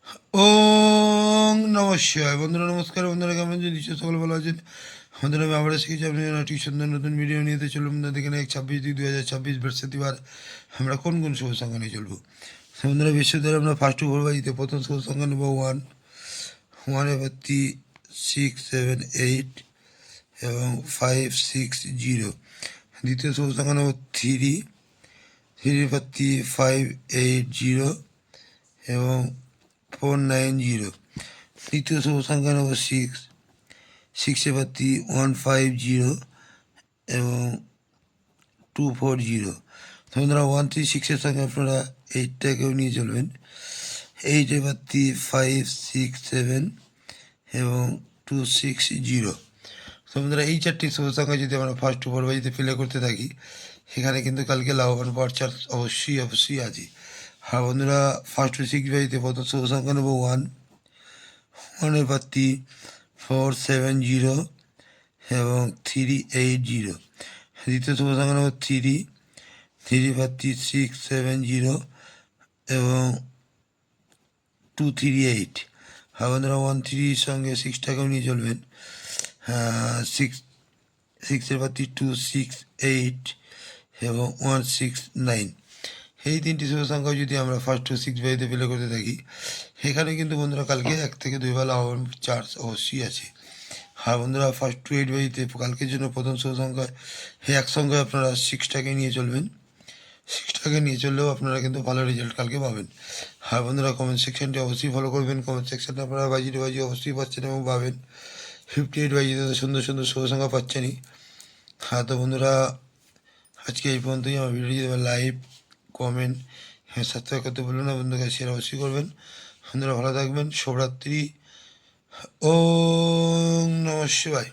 ওং নমঃ শিবায়। বন্ধুরা নমস্কার। বন্ধুরা কেমন আছেন? নিশ্চয়ই সকল ভালো আছেন। বন্ধুরা আমি আবার শিখেছি আপনি একটি সুন্দর নতুন ভিডিও নিয়ে চলুন। বন্ধুরা দেখেন 26/2/2026 বৃহস্পতিবার আমরা কোন কোন শুভ সংখ্যা নিয়ে চলবো। বন্ধুরা বৃহস্পতিবার আমরা ফার্স্ট ঘুরবাজিতে প্রথম শুভ সংখ্যা নেব 1, 1/3, 6, 7, 8 এবং 5, 6, 0। দ্বিতীয় শুভ সংখ্যা নেব 3, 3/3, 5, 8, 0 এবং 490। তৃতীয় শুভ সংখ্যা নেব 6, 6/3, 150 এবং 240। বন্ধুরা 136-এর সঙ্গে আপনারা 8টাকেও নিয়ে চলবেন। 8/3, 5, 6, 7 এবং 260। বন্ধুরা এই চারটি শুভ সংখ্যা যদি আমরা ফার্স্ট ঘরবাজিতে প্লে করতে থাকি, সেখানে কিন্তু কালকে লাভবান পাওয়ার চান্স অবশ্যই আছে। আর বন্ধুরা ফার্স্ট 6 বাজিতে প্রথম শুভ সংখ্যা নেব 1, 1/3, 4, 7, 0 এবং 380। দ্বিতীয় শুভ সংখ্যা নেব 3, 3/3, 6, 7, 0 এবং 238। আর বন্ধুরা 13-এর সঙ্গে 6টাকেও নিয়ে চলবেন। 6/3, 2, 6, 8 এবং 169। এই তিনটি শুভ সংখ্যা যদি আমরা ফার্স্ট 6 বাজিতে প্লে করতে থাকি, সেখানে কিন্তু বন্ধুরা কালকে 1 থেকে 2 বেলা হওয়ার চান্স অবশ্যই আছে। আর বন্ধুরা ফার্স্ট 8 বাজিতে কালকের জন্য প্রথম শুভ সংখ্যা একসঙ্গে আপনারা 6টাকে নিয়ে চলবেন। 6টাকে নিয়ে চললেও আপনারা কিন্তু ভালো রেজাল্ট কালকে পাবেন। আর বন্ধুরা কমেন্ট সেকশনটি অবশ্যই ফলো করবেন। কমেন্ট সেকশনে আপনারা বাজি অবশ্যই পাচ্ছেন এবং পাবেন। 58 বাজিতে তো সুন্দর সুন্দর শুভ সংখ্যা পাচ্ছেনই। হ্যাঁ, তো বন্ধুরা আজকে এই পর্যন্তই। আমার ভিডিও যদি লাইভ কমেন্ট সাবস্ক্রাইব করতে বলুন না, বন্ধুকে শেয়ার অবশ্যই করবেন। বন্ধুরা ভালো থাকবেন। শুভরাত্রি। ওম নমঃ শিবায়।